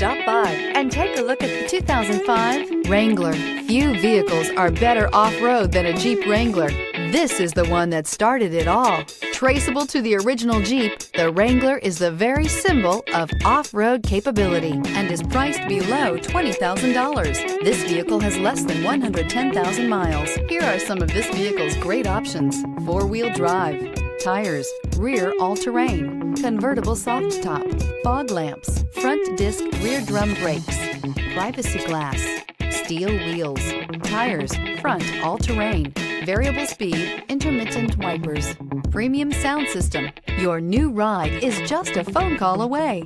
Stop by and take a look at the 2005 Wrangler. Few vehicles are better off-road than a Jeep Wrangler. This is the one that started it all. Traceable to the original Jeep, the Wrangler is the very symbol of off-road capability and is priced below $20,000. This vehicle has less than 110,000 miles. Here are some of this vehicle's great options: four-wheel drive, tires, rear all-terrain, convertible soft top, fog lamps, front disc rear drum brakes, privacy glass, steel wheels, tires, front all-terrain, variable speed, intermittent wipers, premium sound system. Your new ride is just a phone call away.